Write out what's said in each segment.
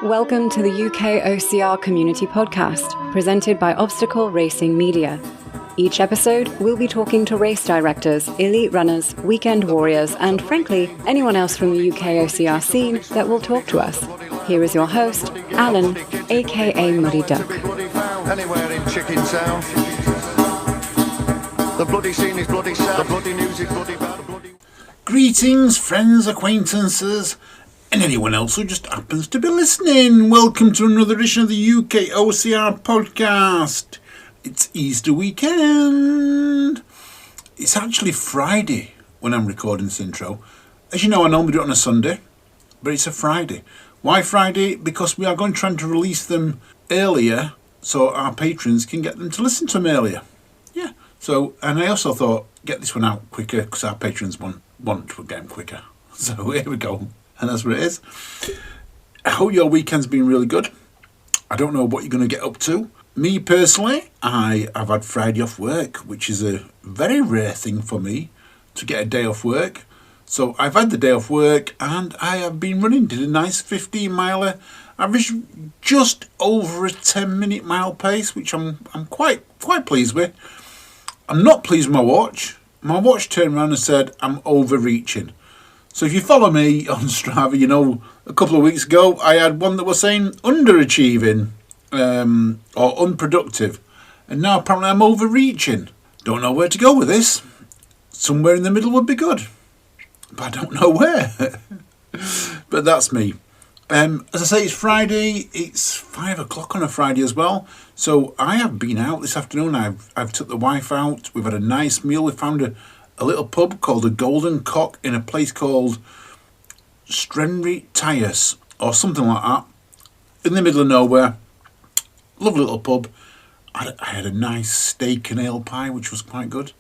Welcome to the UKOCR Community Podcast, presented by Obstacle Racing Media. Each episode, we'll be talking to race directors, elite runners, weekend warriors, and frankly, anyone else from the UKOCR scene that will talk to us. Here is your host, Alan, aka Muddy Duck. Anywhere in Chicken Town. The bloody scene is bloody sad. The bloody news is bloody bad. Greetings, friends, acquaintances, and anyone else who just happens to be listening. Welcome to another edition of the UKOCR podcast. It's Easter weekend. It's actually Friday when I'm recording this intro. As you know, I normally do it on a Sunday, but it's a Friday. Why Friday? Because we are going to try to release them earlier so our patrons can get them to listen to them earlier. Yeah. So, and I also thought, get this one out quicker because our patrons want to get them quicker. So here we go. And that's what it is. I hope your weekend's been really good. I don't know what you're going to get up to. Me personally, I have had Friday off work, which is a very rare thing for me to get a day off work. So I've had the day off work and I have been running. Did a nice 15 miler, average just over a 10-minute mile pace, which I'm quite pleased with. I'm not pleased with my watch. My watch turned around and said I'm overreaching. So if you follow me on Strava, you know a couple of weeks ago I had one that was saying underachieving or unproductive. And now apparently I'm overreaching. Don't know where to go with this. Somewhere in the middle would be good. But I don't know where. But that's me. As I say, it's Friday. It's 5 o'clock on a Friday as well. So I have been out this afternoon. I've took the wife out. We've had a nice meal. We found a little pub called the Golden Cock in a place called Strenry Tyres or something like that. In the middle of nowhere. Lovely little pub. I had a nice steak and ale pie, which was quite good.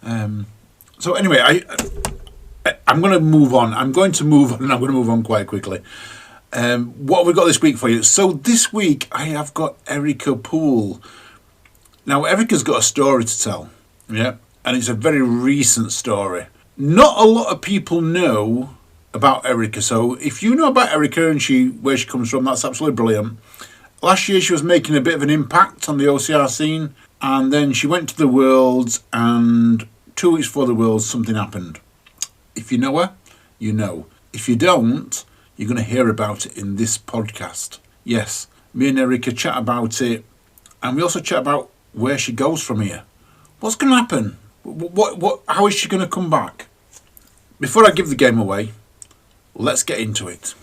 So anyway, I'm going to move on. I'm going to move on quite quickly. What have we got this week for you? So this week I have got Erika Poole. Now Erika's got a story to tell, yeah, and it's a very recent story. Not a lot of people know about Erika, so if you know about Erika and where she comes from, that's absolutely brilliant. Last year she was making a bit of an impact on the OCR scene, and then she went to the Worlds, and 2 weeks before the Worlds something happened. If you know her, you know. If you don't, you're going to hear about it in this podcast. Yes, me and Erika chat about it, and we also chat about where she goes from here. What's going to happen? How is she going to come back? Before I give the game away, let's get into it.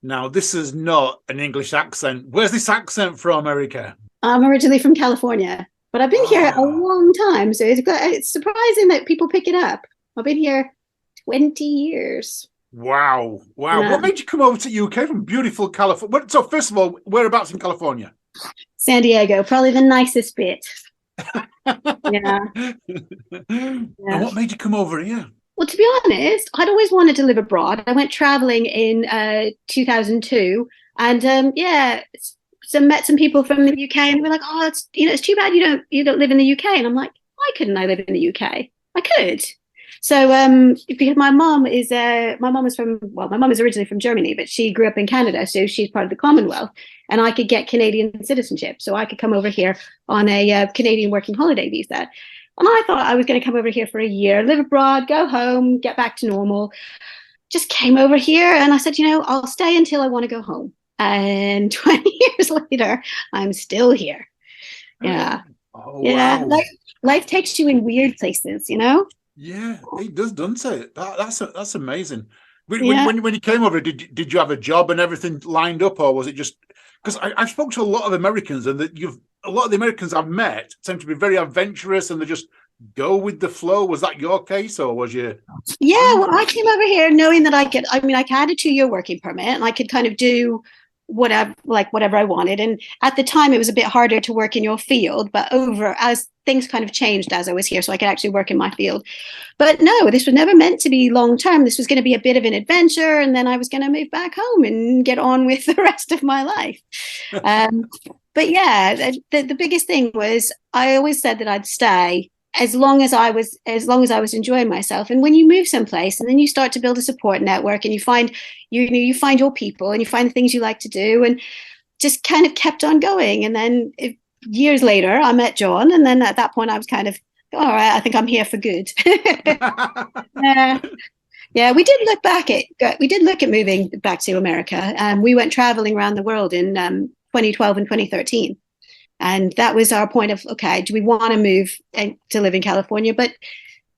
Now, this is not an English accent. Where's this accent from, Erika? I'm originally from California, but I've been here a long time, so it's surprising that people pick it up. I've been here 20 years. Wow. What made you come over to UK from beautiful California? So first of all, whereabouts in California? San Diego, probably the nicest bit. Yeah. And what made you come over here? Well, to be honest, I'd always wanted to live abroad. I went traveling in 2002 and met some people from the UK and they were like, oh, it's too bad you don't live in the UK. And I'm like, why couldn't I live in the UK? I could. So because my mom is originally from Germany, but she grew up in Canada, so she's part of the Commonwealth, and I could get Canadian citizenship, so I could come over here on a Canadian working holiday visa. And I thought I was going to come over here for a year, live abroad, go home, get back to normal. Just came over here and I said, I'll stay until I want to go home. And 20 years later, I'm still here. Yeah. Oh, yeah. Wow. Life takes you in weird places, Yeah, it does, doesn't it? That's amazing. When you came over, did you have a job and everything lined up, or was it just because I spoke to a lot of Americans, and a lot of the Americans I've met seem to be very adventurous and they just go with the flow. Was that your case, or was you? Yeah, well, I came over here knowing that I had a 2-year working permit and I could kind of do whatever I wanted. And at the time it was a bit harder to work in your field, but as things kind of changed as I was here, so I could actually work in my field. But no, this was never meant to be long term. This was going to be a bit of an adventure, and then I was going to move back home and get on with the rest of my life. But yeah, the biggest thing was I always said that I'd stay as long as I was enjoying myself. And when you move someplace and then you start to build a support network and you find you find your people and you find the things you like to do, and just kind of kept on going. And then years later I met John, and then at that point I was kind of, all right, I think I'm here for good. Yeah, we did look at moving back to America. We went traveling around the world in 2012 and 2013. And that was our point of, okay, do we want to move to live in California? But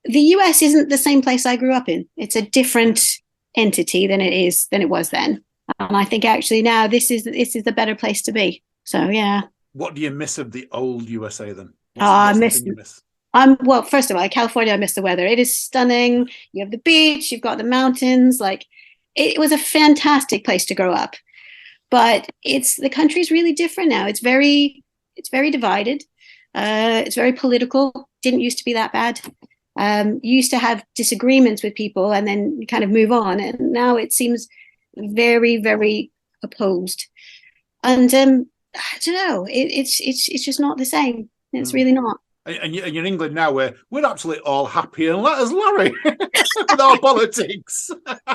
the US isn't the same place I grew up in. It's a different entity than it was then. And I think actually now this is the better place to be. So yeah. What do you miss of the old USA then? I miss. Well, first of all, California, I miss the weather. It is stunning. You have the beach, you've got the mountains. Like, it was a fantastic place to grow up. But the country's really different now. It's very divided. It's very political. Didn't used to be that bad. You used to have disagreements with people and then you kind of move on. And now it seems very, very opposed. And I don't know. It's just not the same. It's really not. And you're in England now, where we're absolutely all happy and let us larry with our politics. Well,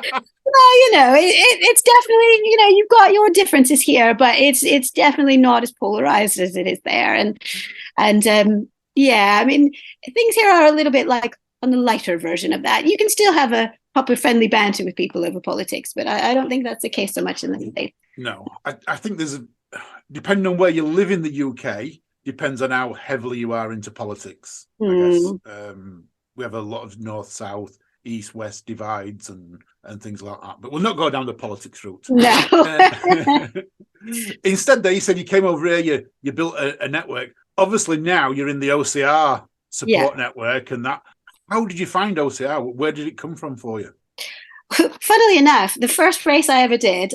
it's definitely, you've got your differences here, but it's definitely not as polarized as it is there. And yeah, I mean, things here are a little bit like on the lighter version of that. You can still have a proper friendly banter with people over politics, but I don't think that's the case so much in the States. No, I think depending on where you live in the UK, depends on how heavily you are into politics. I guess we have a lot of north-south, east-west divides and things like that. But we'll not go down the politics route. No. Instead, you said you came over here, you built a network. Obviously, now you're in the OCR support network, and that. How did you find OCR? Where did it come from for you? Funnily enough, the first race I ever did,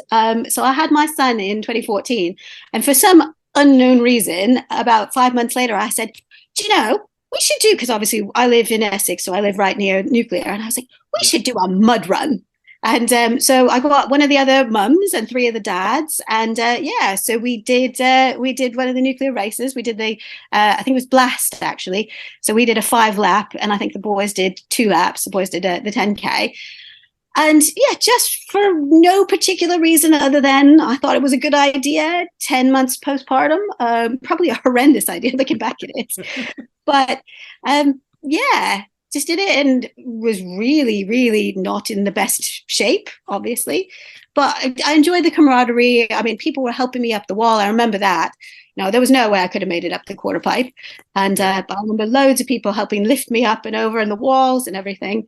so I had my son in 2014, and for some unknown reason, about 5 months later, I said, do you know, we should do, because obviously I live in Essex, so I live right near nuclear, and I was like, we should do a mud run. And so I got one of the other mums and three of the dads, and so we did one of the nuclear races. We did I think it was Blast, actually. So we did a 5-lap, and I think the boys did 2 laps. The boys did the 10K. And yeah, just for no particular reason other than I thought it was a good idea. 10 months postpartum, probably a horrendous idea looking back at it. But just did it and was really, really not in the best shape, obviously. But I enjoyed the camaraderie. I mean, people were helping me up the wall. I remember that. No, there was no way I could have made it up the quarter pipe. And but I remember loads of people helping lift me up and over and the walls and everything.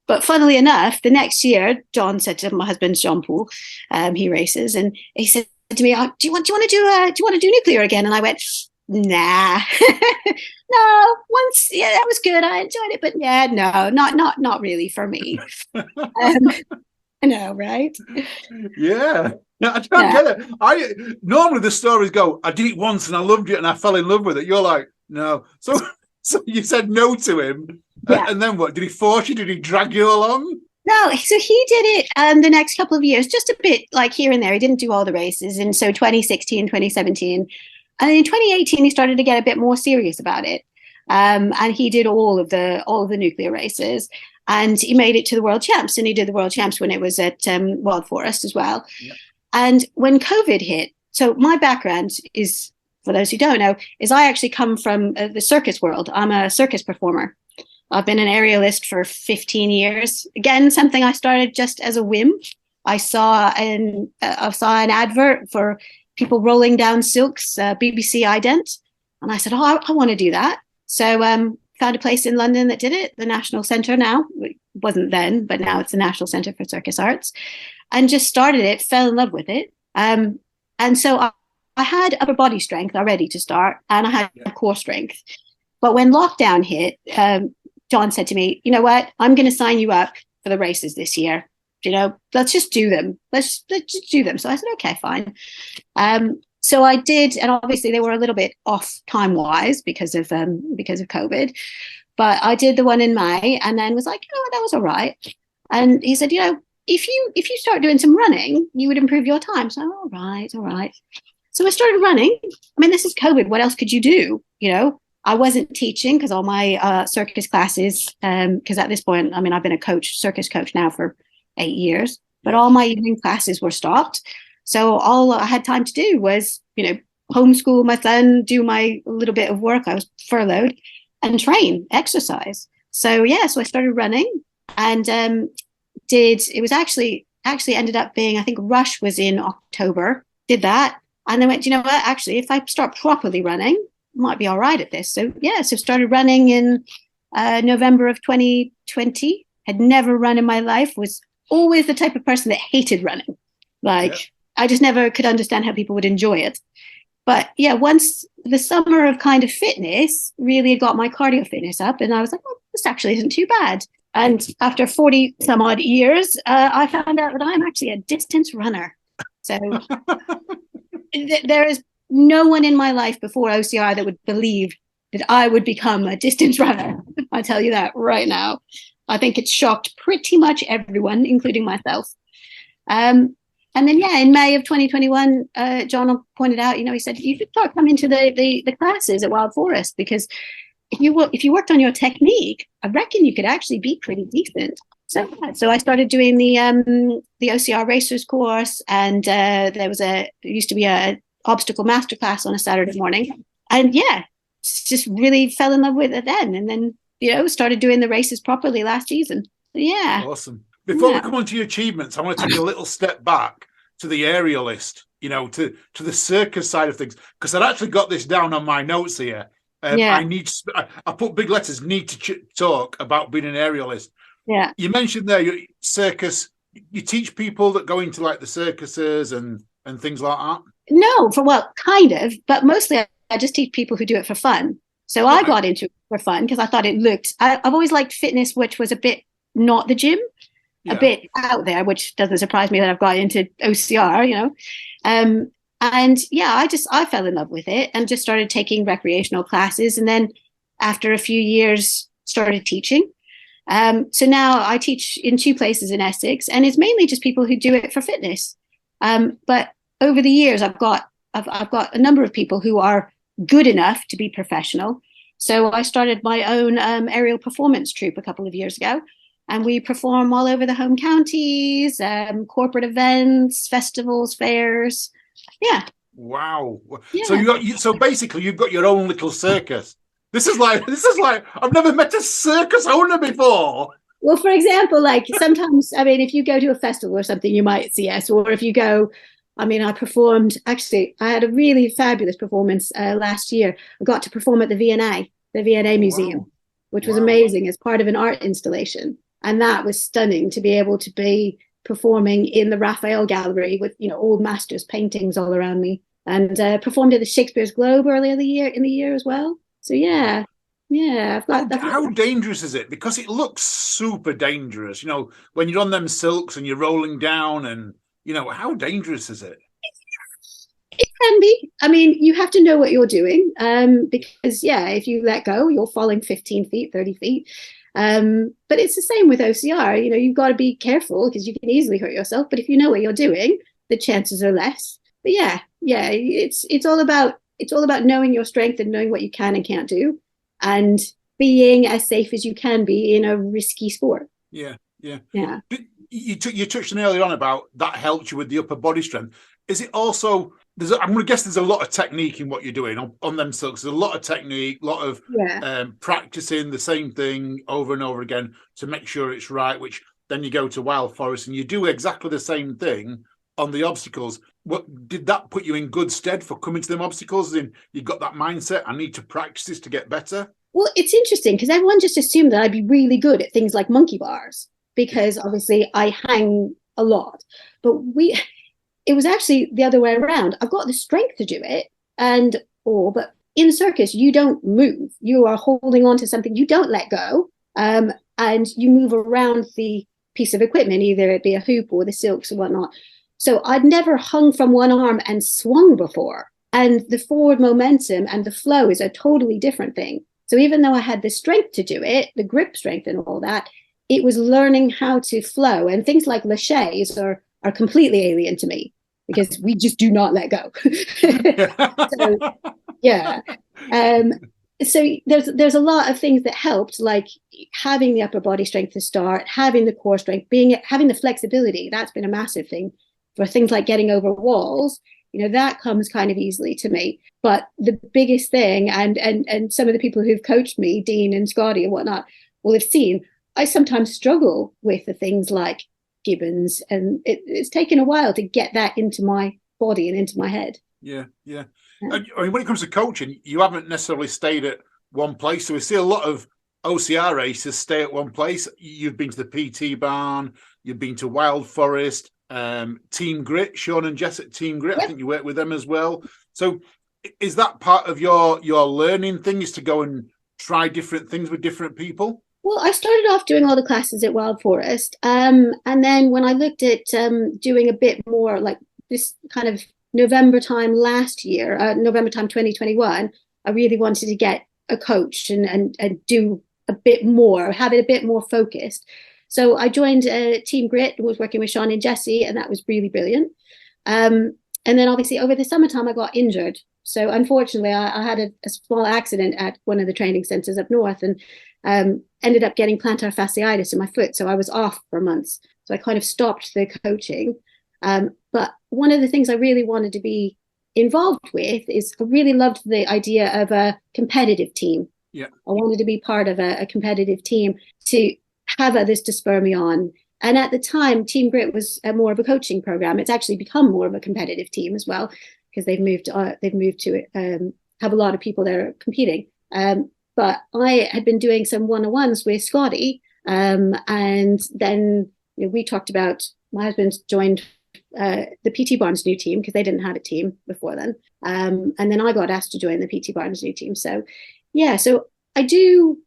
But funnily enough, the next year, John said to my husband, John Poole, he races, and he said to me, "Do you want to do nuclear again?" And I went, "Nah, no. Once, yeah, that was good. I enjoyed it, but yeah, no, not really for me." I know, right? Yeah. No, I can't get it. Normally the stories go, I did it once and I loved it and I fell in love with it. You're like, no. So you said no to him. Yeah. And then what? Did he force you? Did he drag you along? No, so he did it the next couple of years, just a bit like here and there. He didn't do all the races. And so 2016, 2017. And in 2018, he started to get a bit more serious about it. And he did all of the nuclear races. And he made it to the World Champs. And he did the World Champs when it was at Wild Forest as well. Yep. And when COVID hit, so my background is, for those who don't know, is I actually come from the circus world. I'm a circus performer. I've been an aerialist for 15 years. Again, something I started just as a whim. I saw an advert for people rolling down silks, BBC ident. And I said, I want to do that. So found a place in London that did it, the National Centre now. It wasn't then, but now it's the National Centre for Circus Arts. And just started it, fell in love with it. And so I had upper body strength already to start, and I had core strength. But when lockdown hit, John said to me, you know what, I'm going to sign you up for the races this year. Let's just do them. Let's just do them. So I said, okay, fine. So I did, and obviously they were a little bit off time-wise because of COVID. But I did the one in May, and then was like, that was all right. And he said, if you start doing some running, you would improve your time. So all right. So I started running. I mean, this is COVID. What else could you do? I wasn't teaching because all my circus classes, because at this point, I mean, I've been a circus coach now for 8 years, but all my evening classes were stopped. So all I had time to do was, homeschool my son, do my little bit of work. I was furloughed and train, exercise. So so I started running and it was actually ended up being, I think Rush was in October, did that. And then went, you know what, actually, if I start properly running, I might be all right at this. So started running in November of 2020. Had never run in my life, was always the type of person that hated running. I just never could understand how people would enjoy it. But once the summer of kind of fitness really got my cardio fitness up, and I was like, well, this actually isn't too bad. And after 40 some odd years, I found out that I'm actually a distance runner. So there is no one in my life before OCR that would believe that I would become a distance runner. I tell you that right now. I think it shocked pretty much everyone, including myself. And then, in May of 2021, John pointed out, he said, you should start coming to the classes at Wild Forest, because if you worked on your technique, I reckon you could actually be pretty decent. So I started doing the OCR racers course, and there used to be a obstacle masterclass on a Saturday morning, and just really fell in love with it then, and then started doing the races properly last season. Awesome. Before we come on to your achievements, I want to take a little step back to the aerialist, to the circus side of things, because I've actually got this down on my notes here. I put big letters, need to talk about being an aerialist. Yeah. You mentioned there your circus. You teach people that go into like the circuses and things like that? No, kind of, but mostly I just teach people who do it for fun. So I got into it for fun because I thought it looked, I've always liked fitness, which was a bit not the gym, a bit out there, which doesn't surprise me that I've got into OCR, and I fell in love with it and just started taking recreational classes. And then after a few years, started teaching. So now I teach in 2 places in Essex, and it's mainly just people who do it for fitness. But over the years, I've got a number of people who are good enough to be professional. So I started my own aerial performance troupe a couple of years ago, and we perform all over the home counties, corporate events, festivals, fairs. Yeah. Wow. Yeah. So basically you've got your own little circus. This is like I've never met a circus owner before. Well, for example, like sometimes, I mean, if you go to a festival or something, you might see us. Or if you go, I mean, I had a really fabulous performance last year. I got to perform at the V&A Museum, which was amazing as part of an art installation. And that was stunning to be able to be performing in the Raphael Gallery with, old masters' paintings all around me, and performed at the Shakespeare's Globe earlier in the year as well. So I've got. How dangerous is it? Because it looks super dangerous. When you're on them silks and you're rolling down, and how dangerous is it? It can be. I mean, you have to know what you're doing, because if you let go, you're falling 15 feet, 30 feet. But it's the same with OCR. You've got to be careful because you can easily hurt yourself. But if you know what you're doing, the chances are less. But it's all about knowing your strength and knowing what you can and can't do, and being as safe as you can be in a risky sport. Yeah. You touched on earlier on about that helped you with the upper body strength. Is it also? I'm going to guess there's a lot of technique in what you're doing on them silks. There's a lot of technique, a lot of practicing the same thing over and over again to make sure it's right, which then you go to Wild Forest and you do exactly the same thing on the obstacles. What did that put you in good stead for coming to them obstacles? And you got that mindset, I need to practice this to get better? Well, it's interesting because everyone just assumed that I'd be really good at things like monkey bars because obviously I hang a lot. But it was actually the other way around. I've got the strength to do it, but in circus, you don't move. You are holding on to something. You don't let go, and you move around the piece of equipment, either it be a hoop or the silks or whatnot. So I'd never hung from one arm and swung before. And the forward momentum and the flow is a totally different thing. So even though I had the strength to do it, the grip strength and all that, it was learning how to flow. And things like laches are completely alien to me because we just do not let go. so there's a lot of things that helped, like having the upper body strength to start, having the core strength, having the flexibility. That's been a massive thing for things like getting over walls. That comes kind of easily to me. But the biggest thing, and some of the people who've coached me, Dean and Scotty and whatnot, will have seen, I sometimes struggle with the things like Gibbons, and it's taken a while to get that into my body and into my head. Yeah. I mean, when it comes to coaching, you haven't necessarily stayed at one place. So we see a lot of OCR racers stay at one place. You've been to the PT barn, you've been to Wild Forest, Team Grit, Sean and Jess at Team Grit. Yep. I think you work with them as well. So is that part of your learning thing, is to go and try different things with different people? Well, I started off doing all the classes at Wild Forest. And then when I looked at doing a bit more like this kind of November time last year, November time 2021, I really wanted to get a coach and do a bit more, have it a bit more focused. So I joined Team Grit and was working with Sean and Jesse, and that was really brilliant. And then obviously over the summertime, I got injured. So unfortunately, I had a small accident at one of the training centers up north, and ended up getting plantar fasciitis in my foot. So I was off for months. So I kind of stopped the coaching. But one of the things I really wanted to be involved with is I really loved the idea of a competitive team. Yeah. I wanted to be part of a competitive team to have others to spur me on. And at the time, Team Grit was more of a coaching program. It's actually become more of a competitive team as well, because they've moved to have a lot of people there competing. But I had been doing some one-on-ones with Scotty, and then we talked about, my husband joined the PT Barnes new team because they didn't have a team before then, and then I got asked to join the PT Barnes new team. So so I do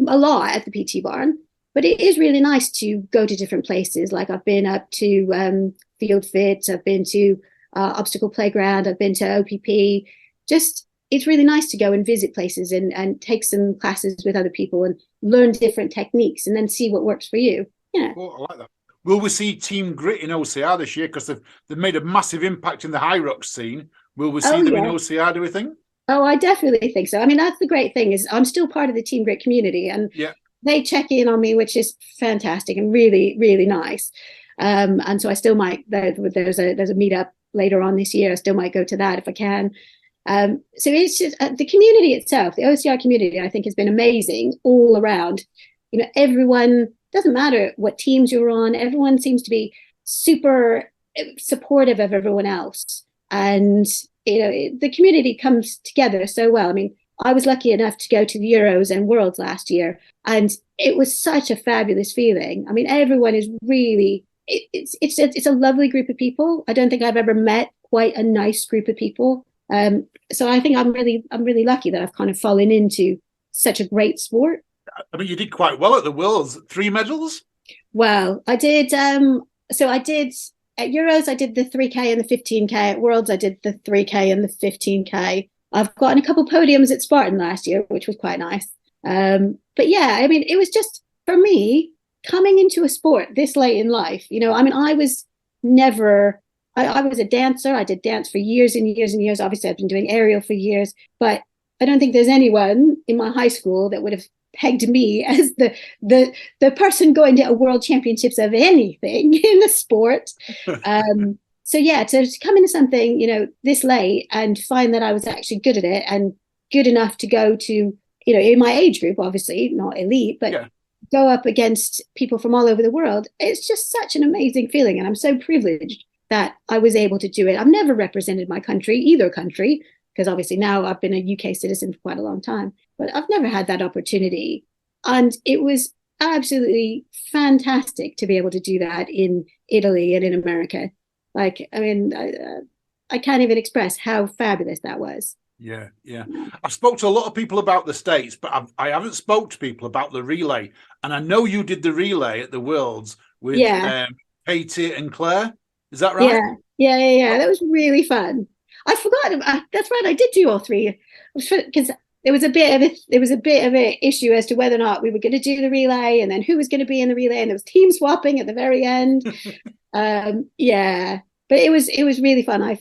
a lot at the PT Barn, but it is really nice to go to different places. Like I've been up to Field Fit, I've been to Obstacle Playground, I've been to OPP. Just, it's really nice to go and visit places and take some classes with other people and learn different techniques and then see what works for you. Yeah. Oh, I like that. Will we see Team Grit in OCR this year? Because they've made a massive impact in the high rock scene. Will we see them in OCR, do we think? Oh, I definitely think so. I mean, that's the great thing, is I'm still part of the Team Grit community, and they check in on me, which is fantastic and really, really nice. And so I still might, there's a meetup later on this year. I still might go to that if I can. So it's just the community itself, the OCR community, I think has been amazing all around. Everyone, doesn't matter what teams you're on, everyone seems to be super supportive of everyone else. And, the community comes together so well. I mean, I was lucky enough to go to the Euros and Worlds last year, and it was such a fabulous feeling. I mean, everyone is really, it's a lovely group of people. I don't think I've ever met quite a nice group of people. So I think I'm really lucky that I've kind of fallen into such a great sport. I mean, you did quite well at the Worlds. 3 medals? Well, I did. So I did at Euros, I did the 3K and the 15K. At Worlds, I did the 3K and the 15K. I've gotten a couple podiums at Spartan last year, which was quite nice. But yeah, I mean, it was just, for me, coming into a sport this late in life, I mean, I was never, I was a dancer. I did dance for years and years and years. Obviously, I've been doing aerial for years, but I don't think there's anyone in my high school that would have pegged me as the person going to a world championships of anything in the sport. So yeah, to come into something, this late and find that I was actually good at it and good enough to go to, in my age group, obviously not elite, but go up against people from all over the world. It's just such an amazing feeling. And I'm so privileged that I was able to do it. I've never represented my country, either country, because obviously now I've been a UK citizen for quite a long time, but I've never had that opportunity. And it was absolutely fantastic to be able to do that in Italy and in America. Like, I mean, I can't even express how fabulous that was. Yeah. I've spoke to a lot of people about the States, but I haven't spoke to people about the relay. And I know you did the relay at the Worlds with Katie and Claire. Is that right? Yeah. That was really fun. I forgot. That's right. I did do all three, because there was a bit of an issue as to whether or not we were going to do the relay, and then who was going to be in the relay, and there was team swapping at the very end. But it was really fun. I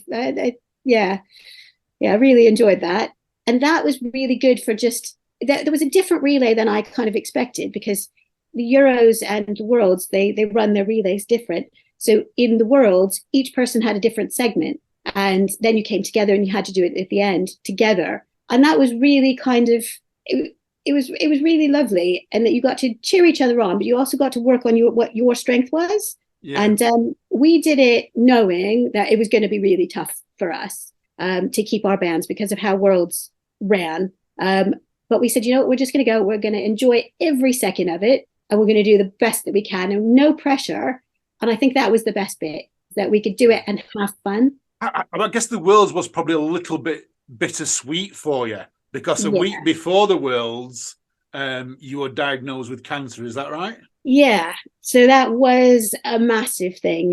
really enjoyed that, and that was really good for just there was a different relay than I kind of expected, because the Euros and the Worlds, they run their relays different. So in the Worlds, each person had a different segment, and then you came together and you had to do it at the end together. And that was really kind of, it was really lovely, and that you got to cheer each other on, but you also got to work on what your strength was. Yeah. And we did it knowing that it was going to be really tough for us to keep our bands because of how Worlds ran. But we said, you know what, we're just going to go. We're going to enjoy every second of it, and we're going to do the best that we can, and no pressure. And I think that was the best bit, that we could do it and have fun. I guess the Worlds was probably a little bit bittersweet for you, because a week before the Worlds, you were diagnosed with cancer. Is that right? Yeah. So that was a massive thing.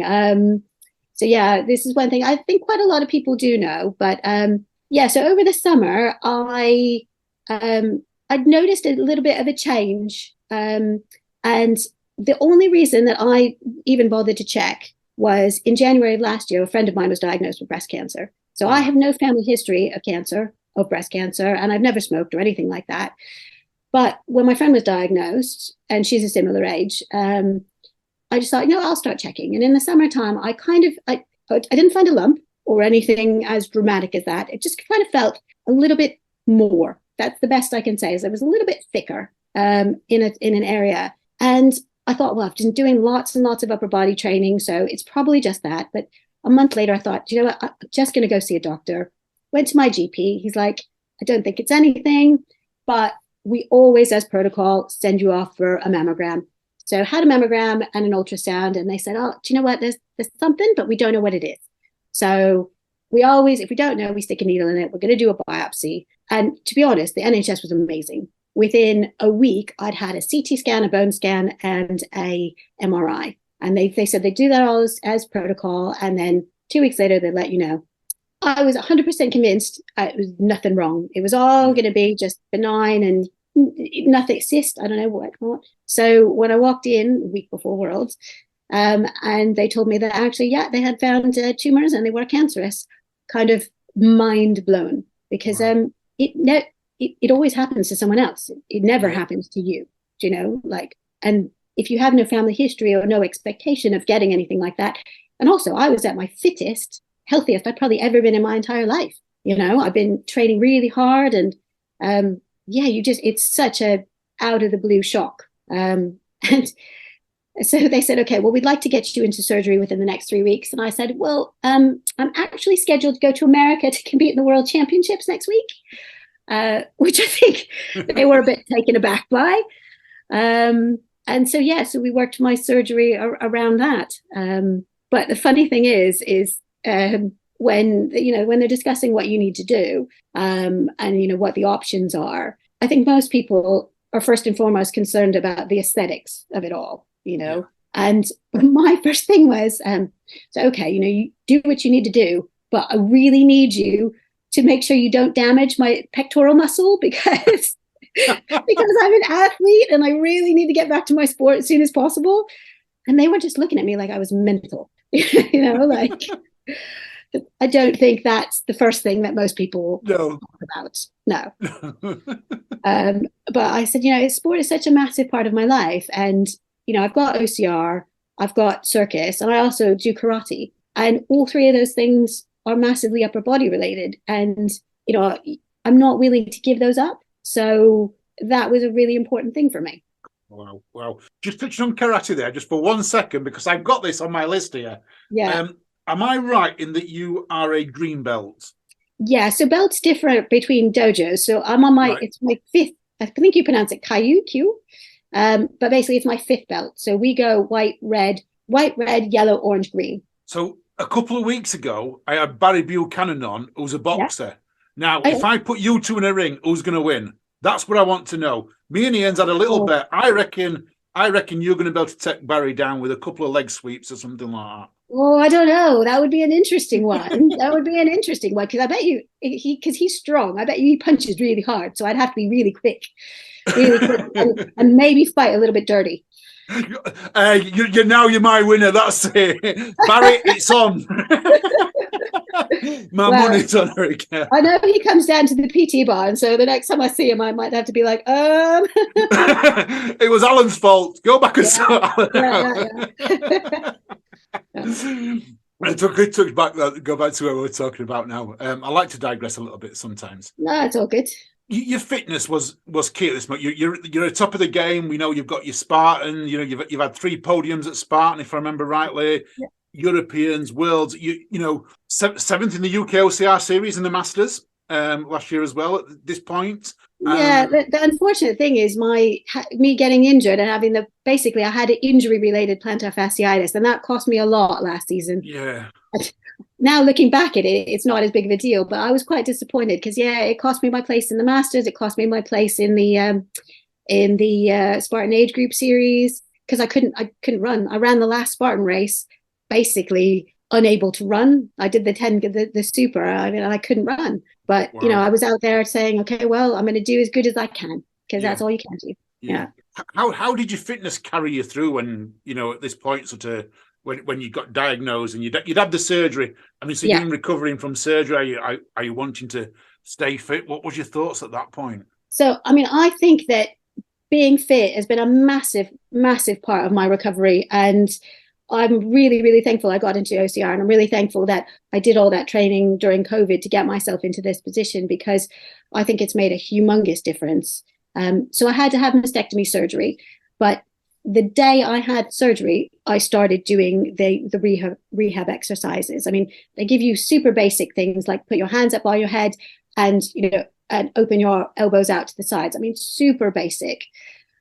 So yeah, this is one thing I think quite a lot of people do know. But so over the summer, I'd noticed a little bit of a change. And the only reason that I even bothered to check was in January of last year, a friend of mine was diagnosed with breast cancer. So I have no family history of breast cancer, and I've never smoked or anything like that. But when my friend was diagnosed, and she's a similar age, I just thought, I'll start checking. And in the summertime, I didn't find a lump or anything as dramatic as that. It just kind of felt a little bit more. That's the best I can say, is it was a little bit thicker in an area. And I thought, well, I've been doing lots and lots of upper body training, so it's probably just that. But a month later, I thought, you know what, I'm just going to go see a doctor. Went to my GP. He's like, I don't think it's anything, but we always, as protocol, send you off for a mammogram. So I had a mammogram and an ultrasound, and they said, oh, do you know what, there's something, but we don't know what it is. So we always, if we don't know, we stick a needle in it. We're going to do a biopsy. And to be honest, the NHS was amazing. Within a week, I'd had a CT scan, a bone scan, and a MRI. And they said they do that all as protocol. And then 2 weeks later, they let you know. I was 100% convinced it was nothing wrong. It was all going to be just benign and nothing, cyst, I don't know what. So when I walked in the week before Worlds, and they told me that actually, they had found tumors and they were cancerous, kind of mind blown, because it always happens to someone else. It never happens to you, and if you have no family history or no expectation of getting anything like that. And also I was at my fittest, healthiest I'd probably ever been in my entire life. I've been training really hard, and it's such a out of the blue shock. And so they said, okay, well, we'd like to get you into surgery within the next 3 weeks. And I said, well, I'm actually scheduled to go to America to compete in the World Championships next week, which I think they were a bit taken aback by. And so, so we worked my surgery around that. But the funny thing is when they're discussing what you need to do, and what the options are, I think most people are first and foremost concerned about the aesthetics of it all, And my first thing was, you do what you need to do, but I really need you to make sure you don't damage my pectoral muscle, because I'm an athlete and I really need to get back to my sport as soon as possible. And they were just looking at me like I was mental, I don't think that's the first thing that most people talk about. No. But I said, sport is such a massive part of my life. And, I've got OCR, I've got circus, and I also do karate. And all three of those things are massively upper body related. And, I'm not willing to give those up. So that was a really important thing for me. Wow. Just touching on karate there, just for 1 second, because I've got this on my list here. Yeah. Am I right in that you are a green belt? Yeah, so belts differ between dojos. So I'm on it's my fifth, I think you pronounce it Q. But basically it's my fifth belt. So we go white, red, yellow, orange, green. So a couple of weeks ago, I had Barry Buchanan on, who's a boxer. Yeah. Now, if I put you two in a ring, who's going to win? That's what I want to know. Me and Ian's had a little bet. I reckon you're going to be able to take Barry down with a couple of leg sweeps or something like that. Oh, I don't know. That would be an interesting one. Because I bet you, because he's strong, I bet you he punches really hard. So I'd have to be really quick, and maybe fight a little bit dirty. You're my winner. That's it. Barry, it's on. My Well, money's on Erika. I know he comes down to the PT bar, and so the next time I see him, I might have to be like, It was Alan's fault. Go back and sort Alan yeah. I took back that. Go back to what we're talking about now. I like to digress a little bit sometimes. No, it's all good. Your fitness was key at this moment. You're at the top of the game. We know you've got your Spartan. You know you've had 3 podiums at Spartan, if I remember rightly. Yeah. Europeans, worlds. You know 7th in the UKOCR series in the Masters last year as well. At this point, Yeah, the unfortunate thing is me getting injured and having I had an injury related plantar fasciitis, and that cost me a lot last season. Yeah. Now looking back at it, it's not as big of a deal, but I was quite disappointed because it cost me my place in the Masters. It cost me my place in the Spartan age group series because I couldn't run. I ran the last Spartan race basically unable to run. I did the super. I mean, I couldn't run, but Wow. I was out there saying, okay, well, I'm going to do as good as I can because that's all you can do. Yeah. How did your fitness carry you through when at this point sort of when you got diagnosed and you'd had the surgery? I mean, so you're recovering from surgery. Are you wanting to stay fit? What was your thoughts at that point? So, I mean, I think that being fit has been a massive, massive part of my recovery. And I'm really, really thankful I got into OCR. And I'm really thankful that I did all that training during COVID to get myself into this position, because I think it's made a humongous difference. So I had to have mastectomy surgery. But the day I had surgery, I started doing the rehab exercises. I mean, they give you super basic things like put your hands up by your head and, and open your elbows out to the sides. I mean, super basic.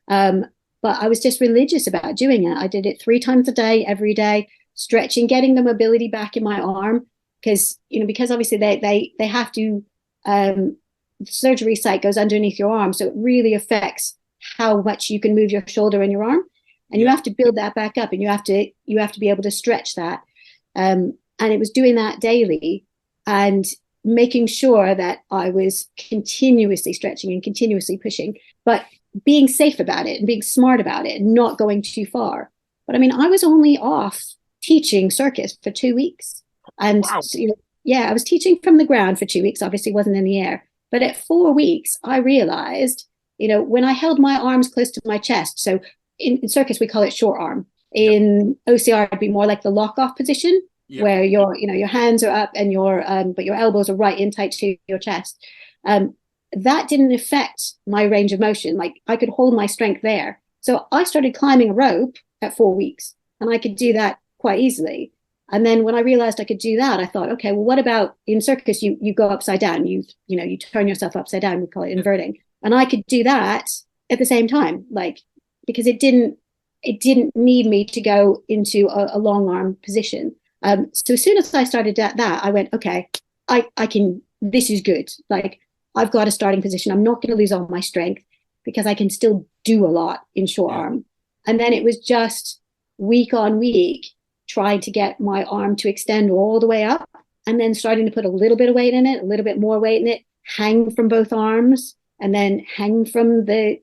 But I was just religious about doing it. I did it 3 times a day, every day, stretching, getting the mobility back in my arm. Because obviously they have to, the surgery site goes underneath your arm. So it really affects how much you can move your shoulder and your arm. And you have to build that back up, and you have to be able to stretch that. And it was doing that daily and making sure that I was continuously stretching and continuously pushing, but being safe about it and being smart about it and not going too far. But I mean, I was only off teaching circus for 2 weeks. And Wow. I was teaching from the ground for 2 weeks, obviously wasn't in the air. But at 4 weeks, I realized, when I held my arms close to my chest, so in circus, we call it short arm. In OCR, it'd be more like the lock off position, where your hands are up and but your elbows are right in tight to your chest. That didn't affect my range of motion. Like I could hold my strength there. So I started climbing a rope at 4 weeks, and I could do that quite easily. And then when I realized I could do that, I thought, okay, well, what about in circus? You go upside down. You turn yourself upside down. We call it inverting. And I could do that at the same time, because it didn't need me to go into a long arm position. So as soon as I started that, I went, okay, I can. This is good. Like I've got a starting position. I'm not going to lose all my strength because I can still do a lot in short arm. And then it was just week on week trying to get my arm to extend all the way up, and then starting to put a little bit of weight in it, a little bit more weight in it, hang from both arms, and then hang from the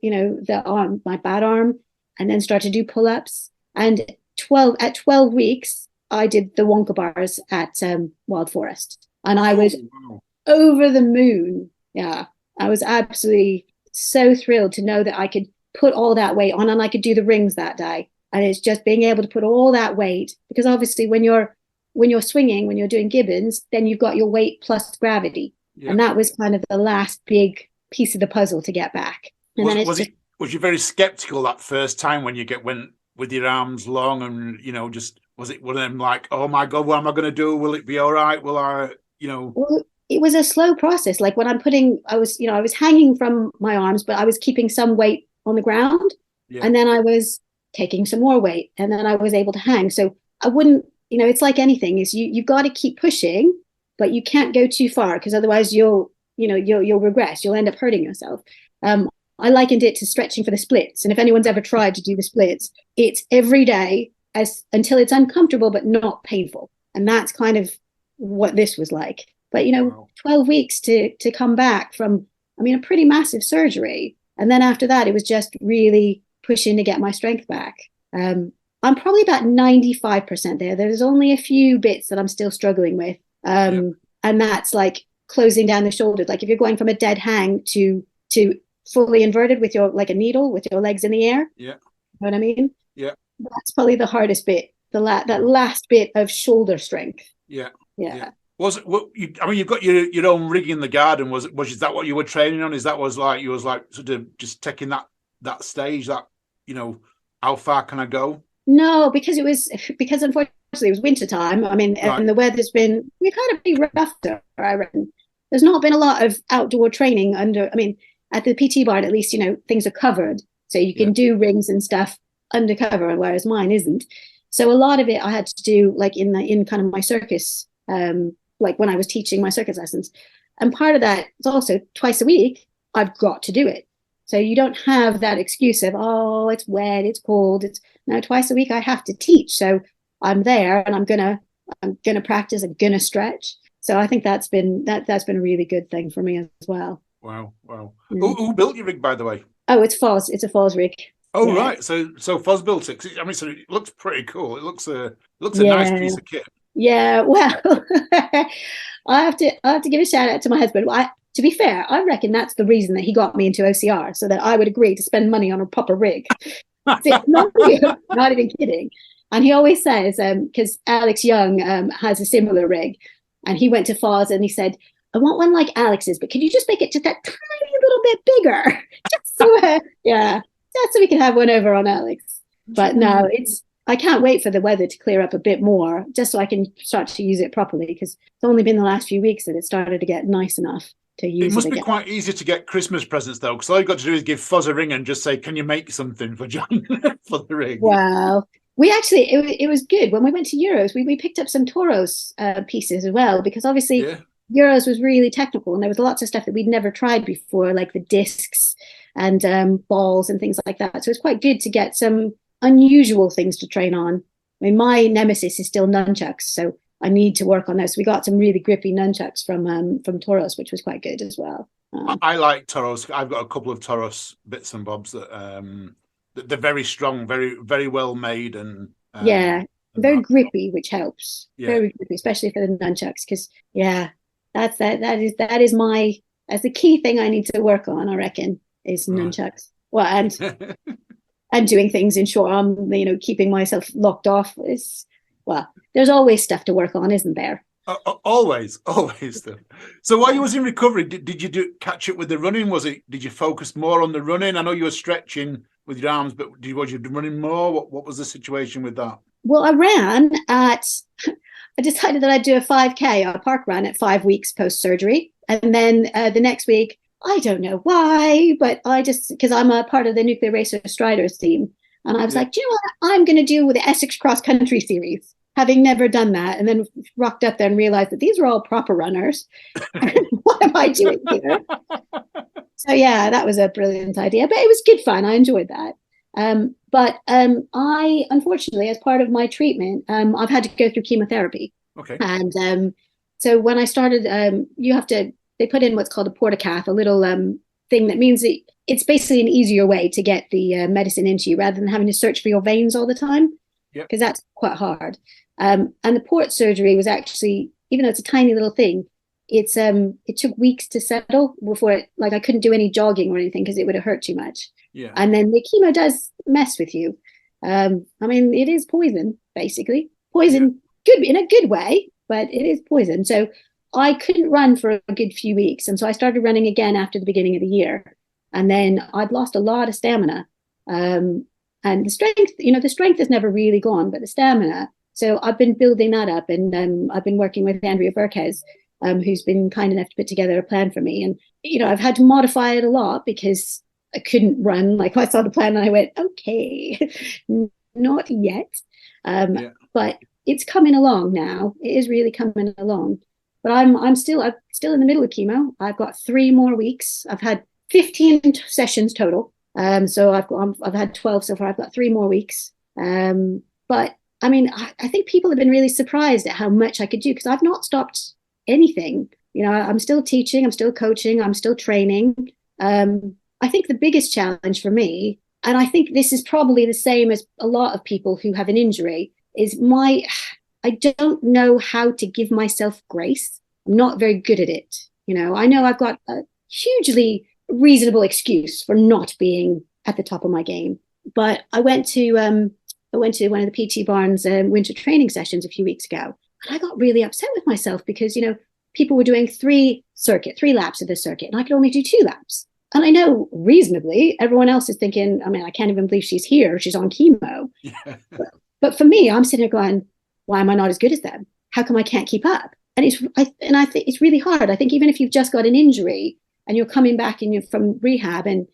arm, my bad arm, and then start to do pull-ups. And at 12 weeks, I did the Wonka bars at Wild Forest, and I was over the moon. Yeah, I was absolutely so thrilled to know that I could put all that weight on, and I could do the rings that day. And it's just being able to put all that weight, because obviously when you're swinging, when you're doing gibbons, then you've got your weight plus gravity. Yeah. And that was kind of the last big piece of the puzzle to get back. And was you very skeptical that first time when you went with your arms long, and just was it one of them like, oh my God, what am I going to do? Will it be all right? Will I, Well, it was a slow process. Like when I was hanging from my arms, but I was keeping some weight on the ground, and then I was taking some more weight, and then I was able to hang. So I wouldn't, it's like anything, is you've got to keep pushing, but you can't go too far, because otherwise you'll regress. You'll end up hurting yourself. I likened it to stretching for the splits. And if anyone's ever tried to do the splits, it's every day until it's uncomfortable, but not painful. And that's kind of what this was like. But, 12 weeks to come back from, a pretty massive surgery. And then after that, it was just really pushing to get my strength back. I'm probably about 95% there. There's only a few bits that I'm still struggling with. And that's like closing down the shoulders. Like if you're going from a dead hang to fully inverted with your like a needle with your legs in the air. Yeah. You know what I mean? Yeah. That's probably the hardest bit. That last bit of shoulder strength. Yeah. Yeah. Was it? I mean, you've got your own rig in the garden. Was that what you were training on? Is that was like you was like sort of just taking that stage that how far can I go? No, because unfortunately it was winter time. I mean, Right. and the weather's been we've had a pretty rough there, I reckon. There's not been a lot of outdoor training I mean, at the PT barn at least, things are covered. So you can do rings and stuff undercover, whereas mine isn't. So a lot of it I had to do like in kind of my circus, like when I was teaching my circus lessons. And part of that is also twice a week, I've got to do it. So you don't have that excuse of, oh, it's wet, it's cold. No, twice a week I have to teach. So I'm there and I'm gonna practice, I'm gonna stretch. So I think that's been a really good thing for me as well. Wow. Who built your rig, by the way? Oh, it's Foz. It's a Foz rig. Oh, yeah. Right. So Foz built it. I mean, so it looks pretty cool. It looks a nice piece of kit. Yeah. Well, I have to give a shout out to my husband. To be fair, I reckon that's the reason that he got me into OCR, so that I would agree to spend money on a proper rig. See, not even kidding. And he always says, because Alex Young has a similar rig, and he went to Foz and he said, I want one like Alex's, but can you just make it just that tiny little bit bigger? Just so we can have one over on Alex. But no, I can't wait for the weather to clear up a bit more, just so I can start to use it properly, because it's only been the last few weeks that it started to get nice enough to use it. It must be quite easy to get Christmas presents, though, because all you've got to do is give Foz a ring and just say, can you make something for John for the rig? Wow. We actually, it was good. When we went to Euros, we picked up some Toros pieces as well, because obviously Euros was really technical and there was lots of stuff that we'd never tried before, like the discs and balls and things like that. So it's quite good to get some unusual things to train on. I mean, my nemesis is still nunchucks, so I need to work on those. We got some really grippy nunchucks from Toros, which was quite good as well. I like Toros. I've got a couple of Toros bits and bobs that they're very strong, very very well made, and very grippy, which helps. Very grippy, especially for the nunchucks, because that's the key thing I need to work on, I reckon, is nunchucks. Well, and doing things in short arm, keeping myself locked off is, there's always stuff to work on, isn't there? Always stuff. So while you was in recovery, did you catch it with the running? Did you focus more on the running? I know you were stretching with your arms, but was you running more? What was the situation with that? Well, I decided that I'd do a 5K, a park run at 5 weeks post-surgery. And then the next week, I don't know why, but because I'm a part of the Nuclear Racer Striders team. And I was like, do you know what? I'm going to do with the Essex Cross Country Series, having never done that. And then rocked up there and realized that these are all proper runners. What am I doing here? So that was a brilliant idea, but it was good fun. I enjoyed that. But I, unfortunately, as part of my treatment, I've had to go through chemotherapy. Okay. And so when I started, they put in what's called a portacath, a little thing that means that it's basically an easier way to get the medicine into you rather than having to search for your veins all the time, because that's quite hard. And the port surgery was actually, even though it's a tiny little thing, it took weeks to settle before I couldn't do any jogging or anything because it would have hurt too much. Yeah. And then the chemo does mess with you. I mean, it is poison, basically. Poison, good in a good way, but it is poison. So I couldn't run for a good few weeks. And so I started running again after the beginning of the year. And then I'd lost a lot of stamina. And the strength has never really gone, but the stamina. So I've been building that up. And I've been working with Andrea Burkes, who's been kind enough to put together a plan for me. And, I've had to modify it a lot because I couldn't run. Like I saw the plan and I went, okay, not yet. But it's coming along now. It is really coming along. But I'm still in the middle of chemo. I've got 3 more weeks. I've had 15 sessions total. So I've had 12 so far. I've got 3 more weeks. But I mean, I think people have been really surprised at how much I could do because I've not stopped anything. I'm still teaching, I'm still coaching, I'm still training. I think the biggest challenge for me, and I think this is probably the same as a lot of people who have an injury, is I don't know how to give myself grace. I'm not very good at it. I know I've got a hugely reasonable excuse for not being at the top of my game. But I went to one of the PT Barnes winter training sessions a few weeks ago, and I got really upset with myself because people were doing three laps of this circuit, and I could only do 2 laps. And I know reasonably everyone else is thinking, I mean, I can't even believe she's here. She's on chemo. Yeah. But for me, I'm sitting there going, why am I not as good as them? How come I can't keep up? And I think it's really hard. I think even if you've just got an injury and you're coming back and you're from rehab, and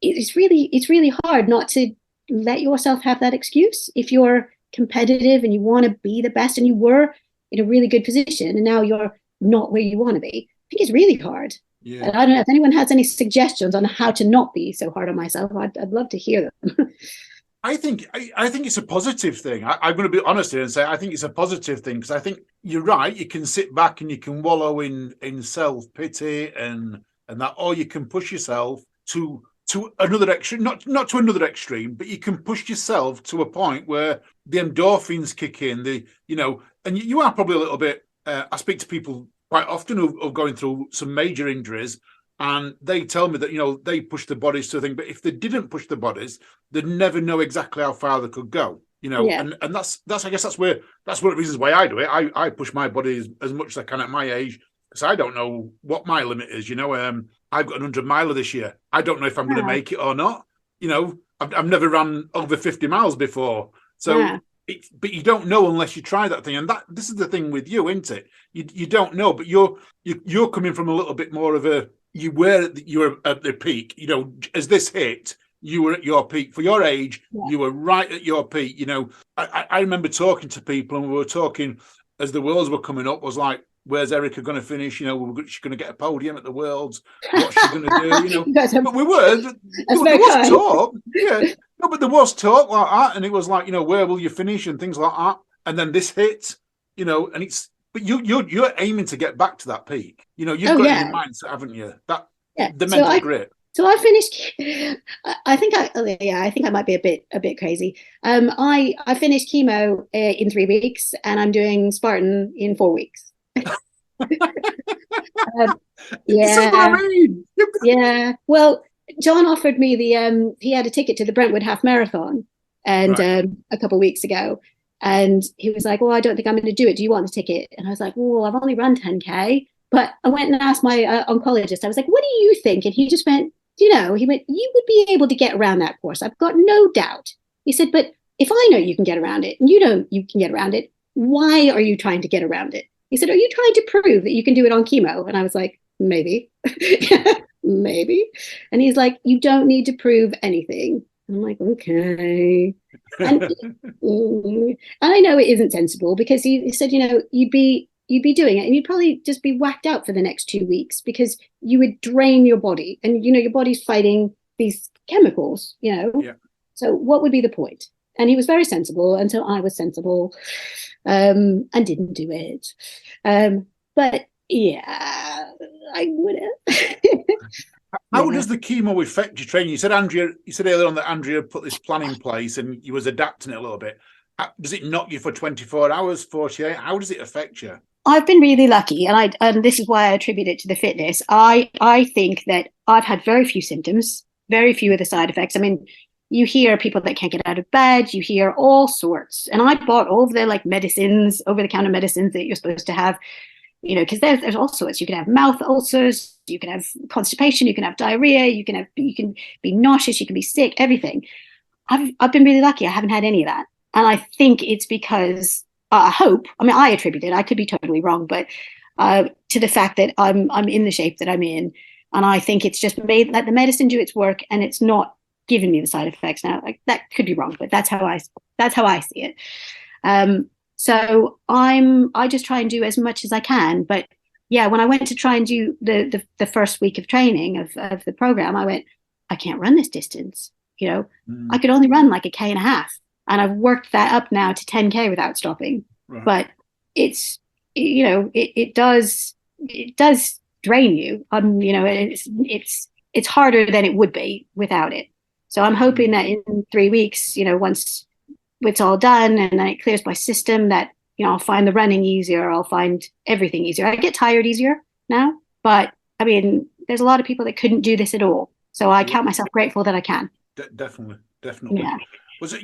it's really hard not to let yourself have that excuse. If you're competitive and you want to be the best, and you were in a really good position and now you're not where you want to be, I think it's really hard. Yeah. And I don't know if anyone has any suggestions on how to not be so hard on myself. I'd love to hear them. I think it's a positive thing. I'm going to be honest here and say I think it's a positive thing, because I think you're right. You can sit back and you can wallow in self-pity and that, or you can push yourself to another extreme, not to another extreme, but you can push yourself to a point where the endorphins kick in. And you are probably a little bit. I speak to people quite often who are going through some major injuries, and they tell me that they push the bodies to a thing, but if they didn't push the bodies, they'd never know exactly how far they could go. Yeah. And that's I guess that's one of the reasons why I do it. I push my body as much as I can at my age, because I don't know what my limit is. I've got an 100-miler this year. I don't know if I'm going to make it or not. I've never run over 50 miles before, so. But you don't know unless you try that thing, and this is the thing with you, isn't it? You don't know, but you're coming from a little bit more of a. You were at the peak. As this hit, you were at your peak for your age. Yeah. You were right at your peak. I remember talking to people, and we were talking as the Worlds were coming up. Was like, where's Erika going to finish? She's going to get a podium at the Worlds. What's she going to do? But we were. There was talk. Yeah. No, but there was talk like that, and it was like, where will you finish and things like that. And then this hit, and it's. But you're aiming to get back to that peak. You've got it in your mindset, haven't you? The mental grit. So I finished. I think I might be a bit crazy. I finished chemo in 3 weeks, and I'm doing Spartan in 4 weeks. Yeah. Yeah. Well, John offered me he had a ticket to the Brentwood Half Marathon, and a couple of weeks ago, and he was like, well, I don't think I'm going to do it. Do you want the ticket? And I was like, well, I've only run 10K, but I went and asked my oncologist. I was like, what do you think? And he just went, he went, you would be able to get around that course. I've got no doubt. He said, but if I know you can get around it and you know you can get around it, why are you trying to get around it? He said, are you trying to prove that you can do it on chemo? And I was like, maybe. Maybe. And he's like, you don't need to prove anything. And I'm like, okay. And I know it isn't sensible, because he said, you'd be doing it and you'd probably just be whacked out for the next 2 weeks, because you would drain your body, and your body's fighting these chemicals, Yeah. So what would be the point? And he was very sensible until I was sensible, and didn't do it. But yeah, I would have. How does the chemo affect your training? You said earlier on that Andrea put this plan in place and you was adapting it a little bit. Does it knock you for 24 hours, 48? How does it affect you? I've been really lucky, and this is why I attribute it to the fitness. I think that I've had very few symptoms, very few of the side effects. I mean, you hear people that can't get out of bed, you hear all sorts. And I bought all of the medicines, over-the-counter medicines that you're supposed to have, because there's all sorts. You can have mouth ulcers, you can have constipation, you can have diarrhea, you can be nauseous, you can be sick, everything. I've been really lucky. I haven't had any of that. And I think it's because I attribute it, I could be totally wrong, but to the fact that I'm in the shape that I'm in. And I think it's just let the medicine do its work, and it's not giving me the side effects now. That could be wrong, but that's how I see it. So I just try and do as much as I can. But yeah, when I went to try and do the first week of training of the program, I went, I can't run this distance. I could only run like 1.5 K. And I've worked that up now to 10K without stopping. Right. But it's, it does drain you. It's harder than it would be without it. So I'm hoping that in 3 weeks, once it's all done and then it clears my system, that I'll find the running easier. I'll find everything easier. I get tired easier now, but I mean, there's a lot of people that couldn't do this at all. So I count myself grateful that I can. Definitely. Yeah. Was it?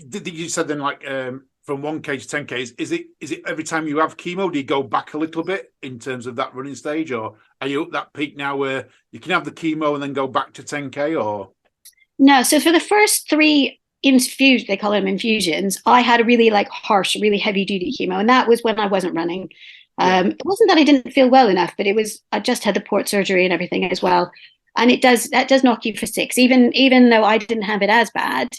Did you said then like from 1K to 10K? Is it every time you have chemo? Do you go back a little bit in terms of that running stage, or are you at that peak now where you can have the chemo and then go back to 10K? Or no? So for the first 3 infusions, they call them infusions, I had a really like harsh, really heavy duty chemo, and that was when I wasn't running. It wasn't that I didn't feel well enough, but I just had the port surgery and everything as well. And that does knock you for 6, even though I didn't have it as bad.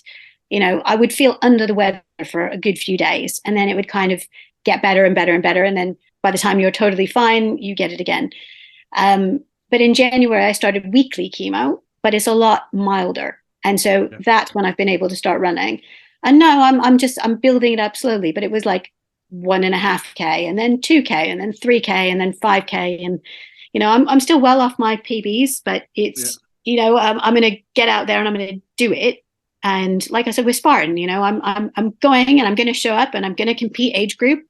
I would feel under the weather for a good few days, and then it would kind of get better and better and better. And then by the time you're totally fine, you get it again. But in January, I started weekly chemo, but it's a lot milder. And so that's when I've been able to start running. And now I'm building it up slowly, but it was like 1.5K and then 2K and then 3K and then 5K. And, I'm still well off my PBs, but it's, I'm going to get out there and I'm going to do it. And like I said, with Spartan, I'm going and I'm going to show up and I'm going to compete age group.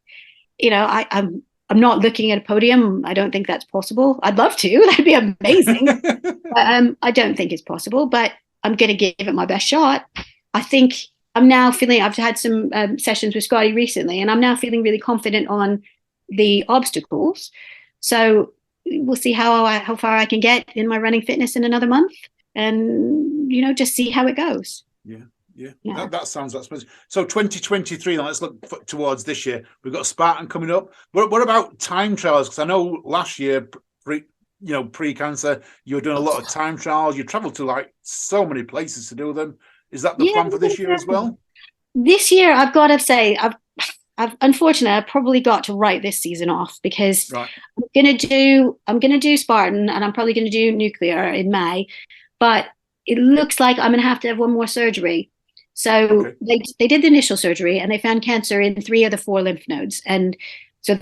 I'm not looking at a podium. I don't think that's possible. I'd love to. That'd be amazing. But, I don't think it's possible, but I'm going to give it my best shot. I think I'm now feeling, I've had some sessions with Scotty recently, and I'm now feeling really confident on the obstacles. So we'll see how far I can get in my running fitness in another month, and, just see how it goes. Yeah. That sounds like special. So 2023, now let's look towards this year. We've got Spartan coming up. What about time trials? Because I know last year, pre-cancer, you were doing a lot of time trials. You traveled to like so many places to do them. Is that the plan for this year as well? This year, I've got to say, I've unfortunately, I probably got to write this season off, because I'm gonna do Spartan, and I'm probably gonna do nuclear in May, but it looks like I'm gonna have to have one more surgery. So they did the initial surgery and they found cancer in 3 of the 4 lymph nodes, and so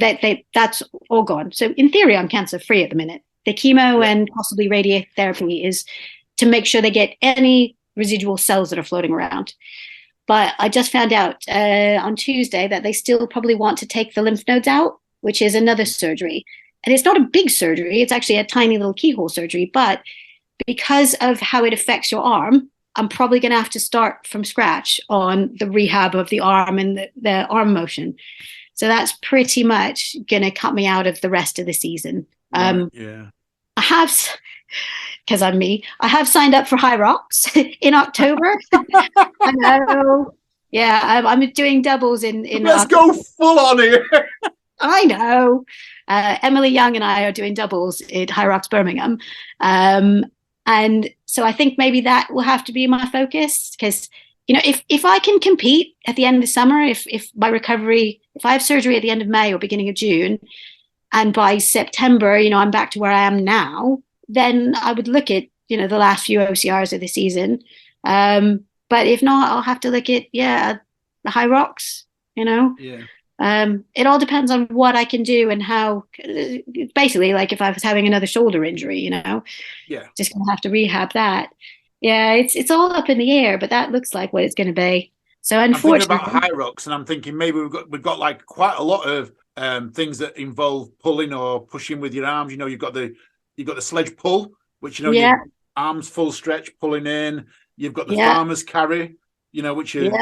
that's all gone. So in theory, I'm cancer free at the minute. The chemo and possibly radiotherapy is to make sure they get any residual cells that are floating around. But I just found out on Tuesday that they still probably want to take the lymph nodes out, which is another surgery. And it's not a big surgery. It's actually a tiny little keyhole surgery. But because of how it affects your arm, I'm probably going to have to start from scratch on the rehab of the arm and the arm motion. So that's pretty much going to cut me out of the rest of the season. I have, because I'm me, I have signed up for High Rocks in October. I know. Yeah, I'm doing doubles in Let's October. Go full on here. I know. Emily Young and I are doing doubles at High Rocks Birmingham. And so I think maybe that will have to be my focus, because, if I can compete at the end of the summer, if my recovery, if I have surgery at the end of May or beginning of June, and by September, I'm back to where I am now, then I would look at, the last few OCRs of the season. But if not, I'll have to look at, the High Rocks, It all depends on what I can do and how. Basically, like if I was having another shoulder injury, just gonna have to rehab that. Yeah, it's all up in the air, but that looks like what it's going to be. So unfortunately, I'm thinking about High Rocks, and I'm thinking maybe we've got like quite a lot of things that involve pulling or pushing with your arms. You've got the sledge pull, which your arms full stretch pulling in. You've got the farmer's carry, which is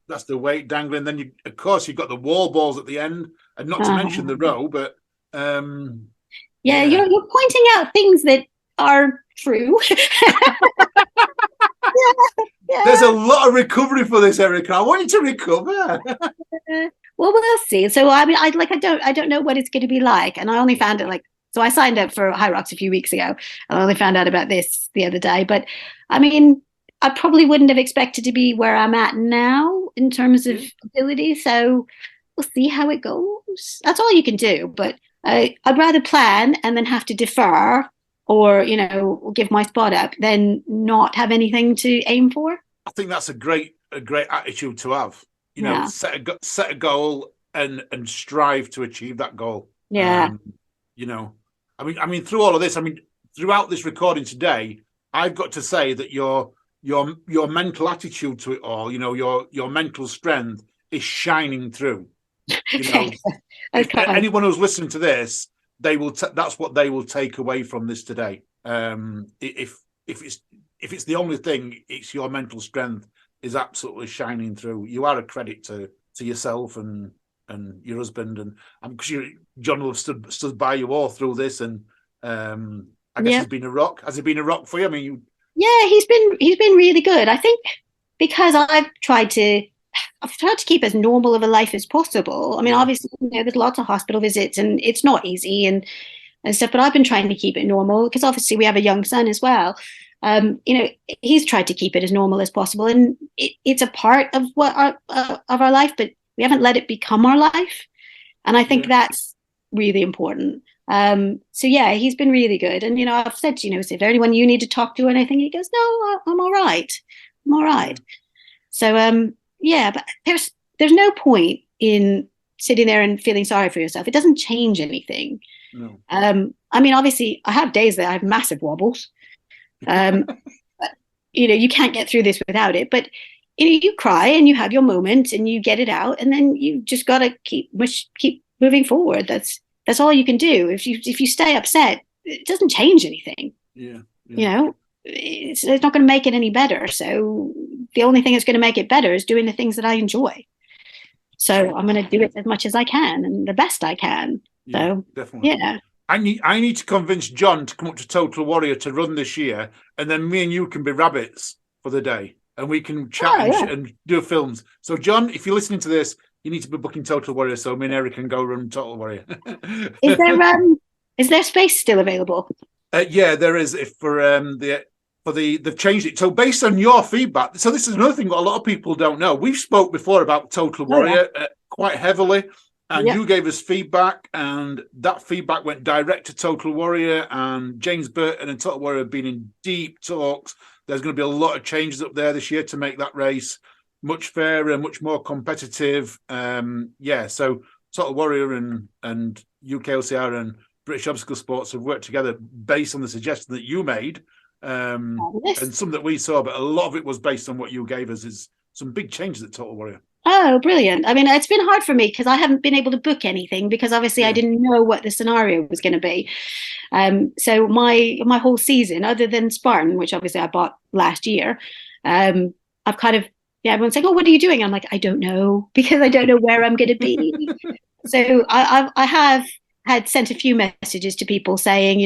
that's the weight dangling. Then of course you've got the wall balls at the end, and not to mention the row. But you're pointing out things that are true. There's a lot of recovery for this, Erika. I want you to recover. Well, we'll see. So I mean, I don't know what it's going to be like, and I only found it so I signed up for High Rocks a few weeks ago, and I only found out about this the other day. But I mean, I probably wouldn't have expected to be where I'm at now in terms of ability. So we'll see how it goes. That's all you can do. But I'd rather plan and then have to defer, or give my spot up, than not have anything to aim for. I think that's a great attitude to have. Set a goal and strive to achieve that goal. Yeah. I mean, through all of this, throughout this recording today, I've got to say that your mental attitude to it all, your mental strength is shining through. You know, Okay. anyone who's listening to this, they will. That's what they will take away from this today. If it's the only thing, it's your mental strength is absolutely shining through. You are a credit to yourself and your husband, and I'm sure John will have stood by you all through this. And I guess he's been a rock. Has he been a rock for you? I mean, Yeah, he's been really good. I think because I've tried to keep as normal of a life as possible. I mean, obviously, there's lots of hospital visits and it's not easy and stuff, but I've been trying to keep it normal because obviously we have a young son as well. He's tried to keep it as normal as possible, and it's a part of of our life, but we haven't let it become our life. And I think that's really important. So yeah, he's been really good. And, I've said, is there anyone you need to talk to or anything? He goes, no, I'm all right. I'm all right. So, but there's no point in sitting there and feeling sorry for yourself. It doesn't change anything. No. I mean, obviously I have days that I have massive wobbles. But, you can't get through this without it, but you cry and you have your moment and you get it out, and then you just got to keep moving forward. That's all you can do. If you stay upset, it doesn't change anything. It's not going to make it any better. So the only thing that's going to make it better is doing the things that I enjoy. So I'm going to do it as much as I can and the best I can. So definitely. I need to convince John to come up to Total Warrior to run this year, and then me and you can be rabbits for the day, and we can chat and do films. So John, if you're listening to this, you need to be booking Total Warrior so me and Erika can go run Total Warrior. Is there space still available? Yeah, there is. If they've changed it. So based on your feedback, so this is another thing that a lot of people don't know. We've spoke before about Total Warrior quite heavily, and you gave us feedback, and that feedback went direct to Total Warrior, and James Burton and Total Warrior have been in deep talks. There's going to be a lot of changes up there this year to make that race much fairer, much more competitive. So Total Warrior and UKOCR and British Obstacle Sports have worked together based on the suggestion that you made, and some that we saw, but a lot of it was based on what you gave us. Is some big changes at Total Warrior. Oh, brilliant. I mean, it's been hard for me because I haven't been able to book anything because obviously I didn't know what the scenario was going to be. So my whole season, other than Spartan, which obviously I bought last year, I've kind of, everyone's saying, oh, what are you doing? I'm like, I don't know, because I don't know where I'm going to be. So I have had sent a few messages to people saying,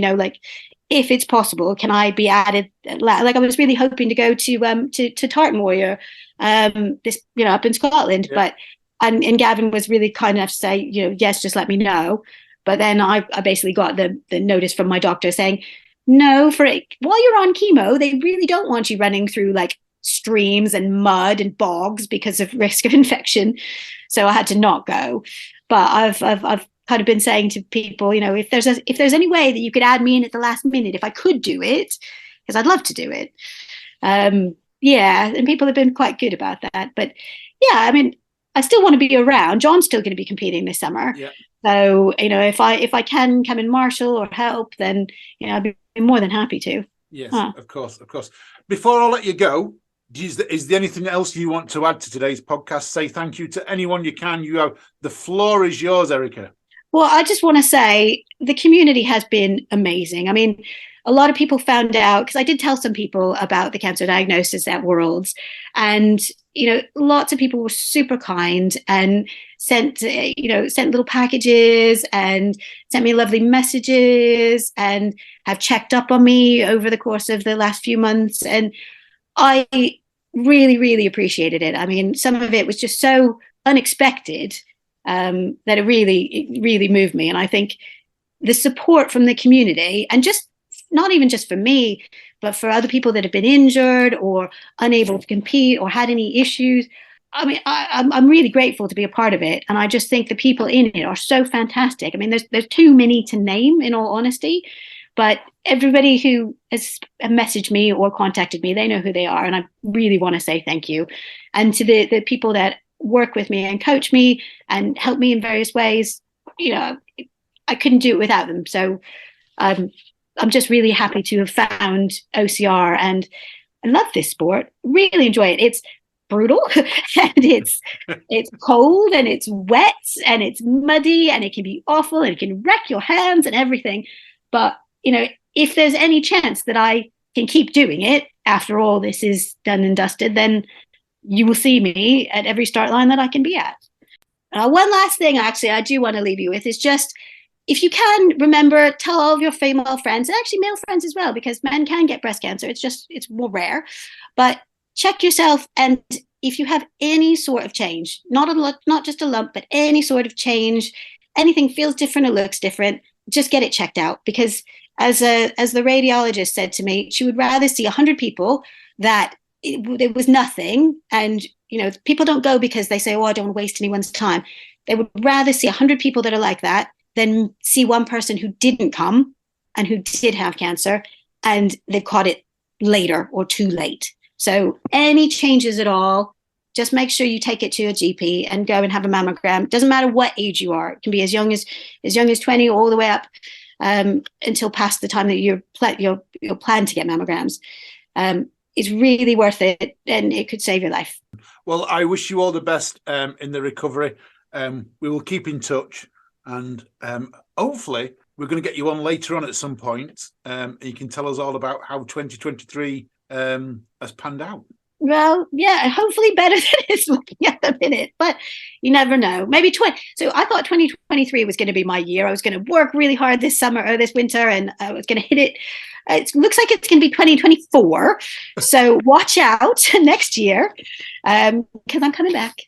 if it's possible, can I be added? Like I was really hoping to go to Tartan Warrior, this up in Scotland, but and Gavin was really kind enough to say, yes, just let me know. But then I basically got the notice from my doctor saying, no, while you're on chemo, they really don't want you running through like streams and mud and bogs because of risk of infection. So I had to not go. But I've kind of been saying to people, if there's any way that you could add me in at the last minute, if I could do it, because I'd love to do it. And people have been quite good about that. But I mean, I still want to be around. John's still going to be competing this summer. Yeah. So, if I can come and marshal or help, then, I'd be more than happy to. Yes, of course. Before I let you go, is there anything else you want to add to today's podcast? Say thank you to anyone you can. The floor is yours, Erika. Well, I just want to say the community has been amazing. I mean, a lot of people found out, because I did tell some people about the cancer diagnosis at Worlds, and lots of people were super kind and sent little packages and sent me lovely messages and have checked up on me over the course of the last few months, and I really, really appreciated it. I mean, some of it was just so unexpected that it really moved me. And I think the support from the community, and just not even just for me, but for other people that have been injured or unable to compete or had any issues. I mean, I'm really grateful to be a part of it. And I just think the people in it are so fantastic. I mean, there's too many to name, in all honesty, but everybody who has messaged me or contacted me, they know who they are. And I really want to say thank you. And to the people that work with me and coach me and help me in various ways, I couldn't do it without them. So I'm just really happy to have found OCR, and I love this sport, really enjoy it. brutal and it's cold and it's wet and it's muddy and it can be awful and it can wreck your hands and everything. But, if there's any chance that I can keep doing it after all this is done and dusted, then you will see me at every start line that I can be at. One last thing, actually, I do want to leave you with is just, if you can, remember, tell all of your female friends, and actually male friends as well, because men can get breast cancer. It's more rare. But check yourself, and if you have any sort of change, not just a lump, but any sort of change, anything feels different or looks different, just get it checked out. Because as the radiologist said to me, she would rather see 100 people that it was nothing. And, people don't go because they say, oh, I don't want to waste anyone's time. They would rather see 100 people that are like that than see one person who didn't come and who did have cancer and they've caught it later or too late. So any changes at all, just make sure you take it to a GP and go and have a mammogram. Doesn't matter what age you are. It can be as young as 20 all the way up until past the time that you're planned to get mammograms. It's really worth it, and it could save your life. Well, I wish you all the best in the recovery. We will keep in touch, and hopefully we're going to get you on later on at some point. You can tell us all about how 2023 has panned out. Well, yeah, hopefully better than it's looking at the minute, but you never know. Maybe So I thought 2023 was going to be my year. I was going to work really hard this summer or this winter, and I was going to hit it. It looks like it's going to be 2024. So watch out next year, because I'm coming back.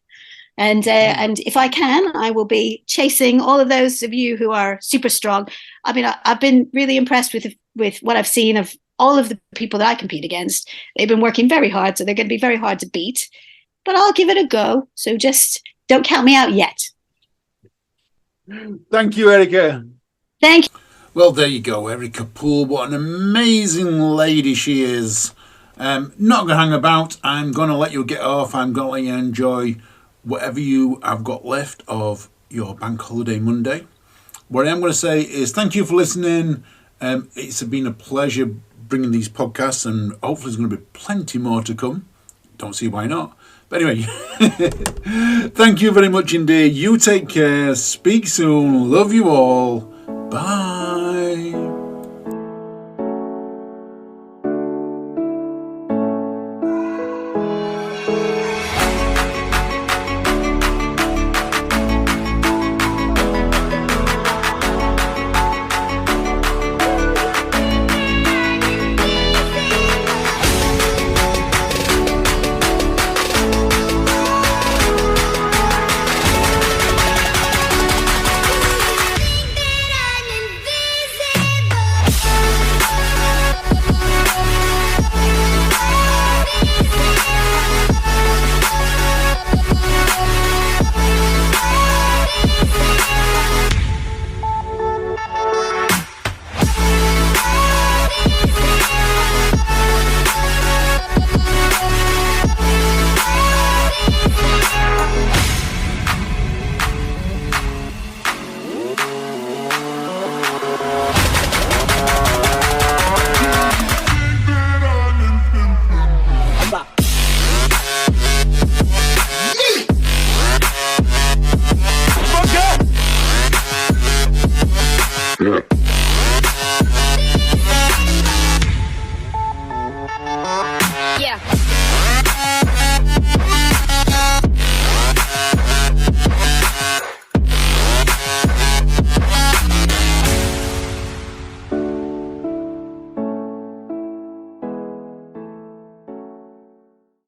And if I can, I will be chasing all of those of you who are super strong. I mean, I've been really impressed with what I've seen of all of the people that I compete against. They've been working very hard, so they're going to be very hard to beat. But I'll give it a go. So just don't count me out yet. Thank you, Erika. Thank you. Well, there you go, Erika Poole. What an amazing lady she is. Not going to hang about. I'm going to let you get off. I'm going to let you enjoy whatever you have got left of your bank holiday Monday. What I am going to say is thank you for listening. It's been a pleasure bringing these podcasts, and hopefully there's going to be plenty more to come. Don't see why not. But anyway, thank you very much indeed. You take care. Speak soon. Love you all. Bye.